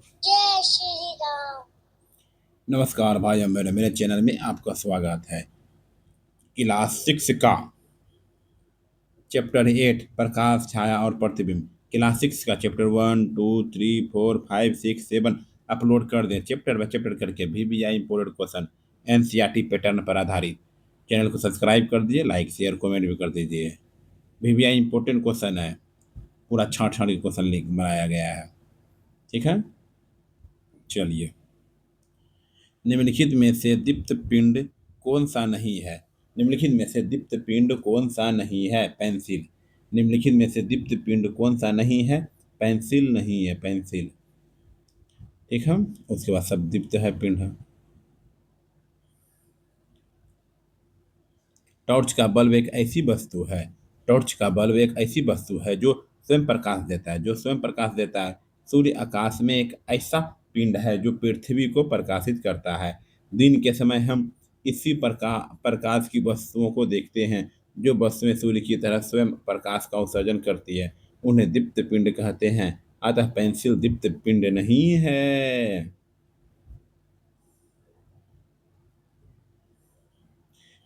जय श्री राम। नमस्कार भाई और मेरे चैनल में आपका स्वागत है। क्लास 6 का चैप्टर 8 प्रकाश छाया और प्रतिबिंब। क्लास 6 का चैप्टर 1 2 3 4 5 6 7 अपलोड कर दें चैप्टर बाय चैप्टर करके। VBI imported question NCERT pattern पर आधारित। चैनल को सब्सक्राइब कर दीजिए, लाइक शेयर कमेंट भी कर दीजिए। VBI इंपोर्टेंट क्वेश्चन है, पूरा छाट छाट के क्वेश्चन लिख बनाया गया है। ठीक है, चलिए। निम्नलिखित में से दीप्त पिंड कौन सा नहीं है? निम्नलिखित में से दीप्त पिंड कौन सा नहीं है? पेंसिल। निम्नलिखित में से दीप्त पिंड कौन सा नहीं है? पेंसिल नहीं है, पेंसिल। ठीक है, उसके बाद सब दीप्त है, पिंड है। टॉर्च का बल्ब एक ऐसी वस्तु है। टॉर्च का बल्ब एक ऐसी वस्तु है जो स्वयं प्रकाश देता है, जो स्वयं प्रकाश देता है। सूर्य आकाश में एक ऐसा पिंड है जो पृथ्वी को प्रकाशित करता है। दिन के समय हम इसी प्रकाश की वस्तुओं को देखते हैं जो वस्तुएं सूर्य की तरह स्वयं प्रकाश का उत्सर्जन करती है। उन्हें दीप्त पिंड कहते हैं। अतः पेंसिल दीप्त पिंड नहीं है।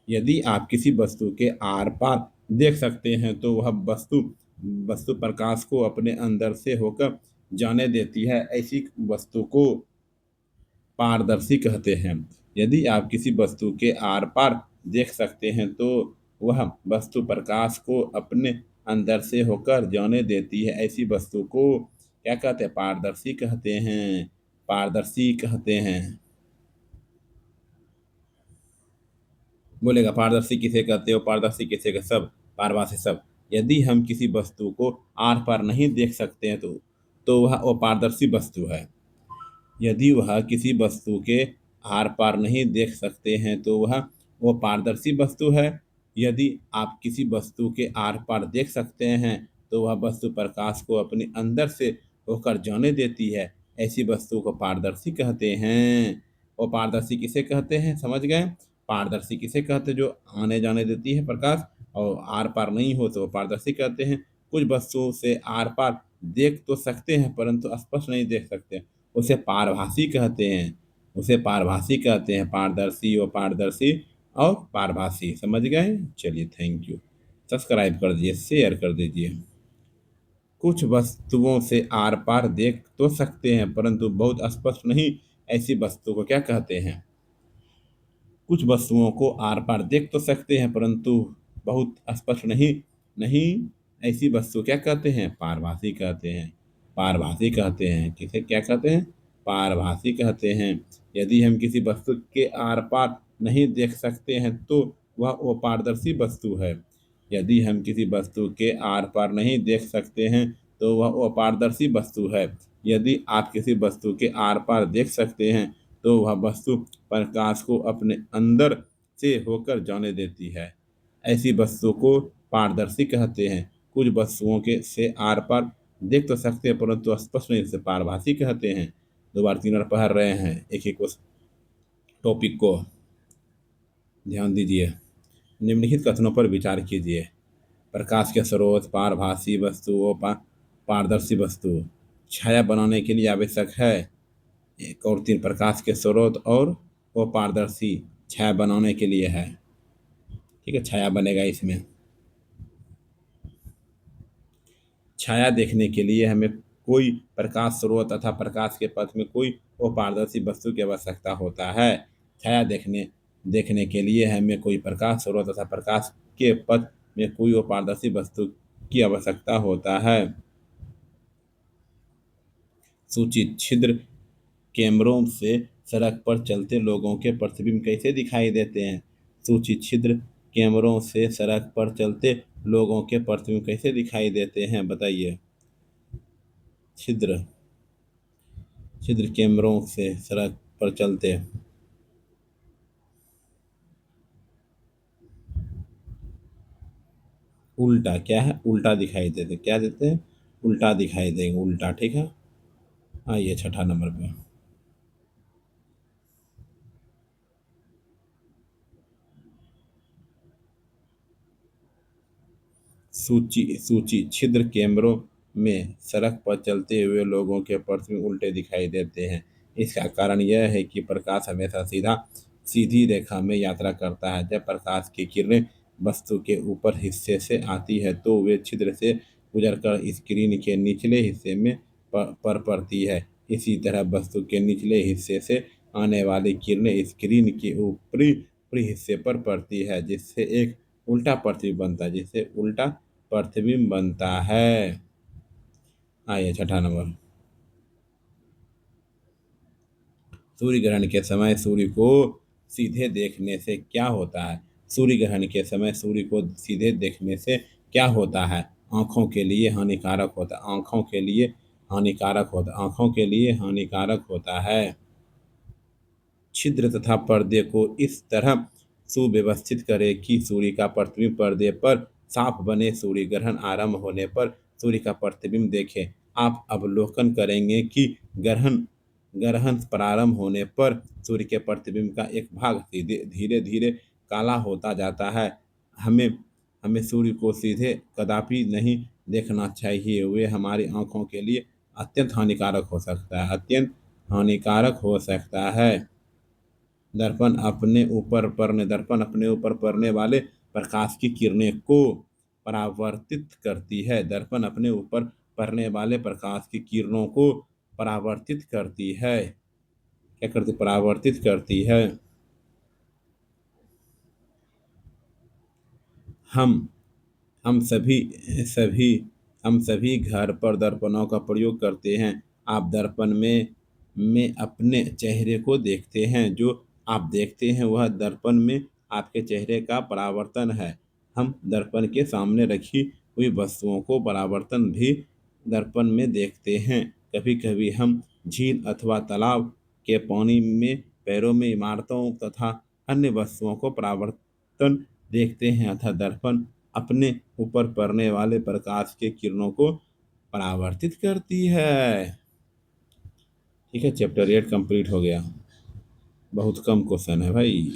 यदि आप किसी वस्तु के आर पार देख सकते हैं तो वह वस्तु वस्तु प्रकाश को अपने अंदर से होकर जाने देती है। ऐसी वस्तु को पारदर्शी कहते हैं। यदि आप किसी वस्तु के आर पार देख सकते हैं तो वह वस्तु प्रकाश को अपने अंदर से होकर जाने देती है। ऐसी वस्तु को क्या कहते हैं? पारदर्शी कहते हैं। पारदर्शी कहते हैं। बोलेगा पारदर्शी किसे कहते हो? पारदर्शी किसे का सब, पारभासी सब। यदि हम किसी वस्तु को आर पार नहीं देख सकते हैं तो वह अपारदर्शी वस्तु है। यदि वह किसी वस्तु के आर पार नहीं देख सकते हैं तो वह वो पारदर्शी वस्तु है। यदि आप किसी वस्तु के आर पार देख सकते हैं तो वह वस्तु प्रकाश को अपने अंदर से होकर जाने देती है। ऐसी वस्तु को पारदर्शी कहते हैं। वो पारदर्शी किसे कहते हैं, समझ गए? पारदर्शी किसे कहते हैं? जो आने जाने देती है प्रकाश और आर पार नहीं हो तो वो पारदर्शी कहते हैं। कुछ वस्तुओं से आर पार देख तो सकते हैं परंतु स्पष्ट नहीं देख सकते, उसे पारभासी कहते हैं। उसे पारभासी कहते हैं। पारदर्शी व पारदर्शी और पारभासी, समझ गए? चलिए, थैंक यू। सब्सक्राइब कर दीजिए, शेयर कर दीजिए। कुछ वस्तुओं से आर पार देख तो सकते हैं परंतु बहुत स्पष्ट नहीं। ऐसी वस्तु को क्या कहते हैं? कुछ वस्तुओं को आर पार देख तो सकते हैं परंतु बहुत स्पष्ट नहीं। नहीं, ऐसी वस्तु क्या कहते हैं? पारभासी कहते हैं। पारभासी कहते हैं। किसे क्या कहते हैं? पारभासी कहते हैं। यदि हम किसी वस्तु के आर पार नहीं देख सकते हैं तो वह अपारदर्शी वस्तु है। यदि हम किसी वस्तु के आर पार नहीं देख सकते हैं तो वह अपारदर्शी वस्तु है। यदि आप किसी वस्तु के आर पार देख सकते हैं तो वह वस्तु प्रकाश को अपने अंदर से होकर जाने देती है। ऐसी वस्तु को पारदर्शी कहते हैं। कुछ वस्तुओं के से आर पार देख तो सकते हैं परंतु स्पष्ट नहीं, से पारभासी कहते हैं। दो बार तीन बार पढ़ रहे हैं एक एक टॉपिक को, ध्यान दीजिए। निम्नलिखित कथनों पर विचार कीजिए। प्रकाश के स्रोत, पारभासी वस्तु और पारदर्शी वस्तु। छाया बनाने के लिए आवश्यक है। एक और तीन, प्रकाश के स्रोत और वो पारदर्शी छाया बनाने के लिए है। ठीक है, छाया बनेगा इसमें। छाया देखने के लिए हमें कोई प्रकाश स्रोत तथा प्रकाश के पथ में कोई वो पारदर्शी वस्तु की आवश्यकता होता है। छाया देखने देखने के लिए हमें कोई प्रकाश स्रोत तथा प्रकाश के पथ में कोई वो पारदर्शी वस्तु की आवश्यकता होता है। सूचित छिद्र कैमरों से सड़क पर चलते लोगों के प्रतिबिंब कैसे दिखाई देते हैं? सूचित छिद्र कैमरों से सड़क पर चलते लोगों के प्रतिबिंब कैसे दिखाई देते हैं, बताइए। छिद्र छिद्र कैमरों से सड़क पर चलते उल्टा क्या है? उल्टा दिखाई देते। क्या देते हैं? उल्टा दिखाई देंगे, उल्टा। ठीक है, आइए छठा नंबर पे। सूची सूची छिद्र कैमरों में सड़क पर चलते हुए लोगों के प्रतिबिंब उल्टे दिखाई देते हैं। इसका कारण यह है कि प्रकाश हमेशा सीधी रेखा में यात्रा करता है। जब प्रकाश की किरणें वस्तु के ऊपर हिस्से से आती है तो वे छिद्र से गुजरकर स्क्रीन के निचले हिस्से में पर पड़ती है। इसी तरह वस्तु के निचले हिस्से से आने वाली किरणें स्क्रीन के ऊपरी ऊपरी हिस्से पर पड़ती है, जिससे एक उल्टा प्रतिबिंब बनता है। आइए छठा नंबर। सूर्य ग्रहण के समय सूर्य को सीधे देखने से क्या होता है? सूर्य ग्रहण के समय सूर्य को सीधे देखने से क्या होता है? आंखों के लिए हानिकारक होता है। आंखों के लिए हानिकारक होता है। छिद्र तथा पर्दे को इस तरह सुव्यवस्थित करें कि सूर्य का प्रतिबिंब पर्दे पर साफ बने। सूर्य ग्रहण आरंभ होने पर सूर्य का प्रतिबिंब देखें। आप अवलोकन करेंगे कि ग्रहण ग्रहण प्रारंभ होने पर सूर्य के प्रतिबिंब का एक भाग धीरे धीरे काला होता जाता है। हमें हमें सूर्य को सीधे कदापि नहीं देखना चाहिए। वे हमारी आंखों के लिए अत्यंत हानिकारक हो सकता है। दर्पण अपने ऊपर पड़ने वाले प्रकाश की किरणें को परावर्तित करती है। दर्पण अपने ऊपर पड़ने वाले प्रकाश की किरणों को परावर्तित करती है। क्या करती? परावर्तित करती है। हम हम सभी सभी हम सभी घर पर दर्पणों का प्रयोग करते हैं। आप दर्पण में अपने चेहरे को देखते हैं। जो आप देखते हैं वह दर्पण में आपके चेहरे का परावर्तन है। हम दर्पण के सामने रखी हुई वस्तुओं को परावर्तन भी दर्पण में देखते हैं। कभी कभी हम झील अथवा तालाब के पानी में पैरों में इमारतों तथा अन्य वस्तुओं को परावर्तन देखते हैं अतः दर्पण अपने ऊपर पड़ने वाले प्रकाश के किरणों को परावर्तित करती है। ठीक है, चैप्टर 8 कंप्लीट हो गया। बहुत कम क्वेश्चन है भाई।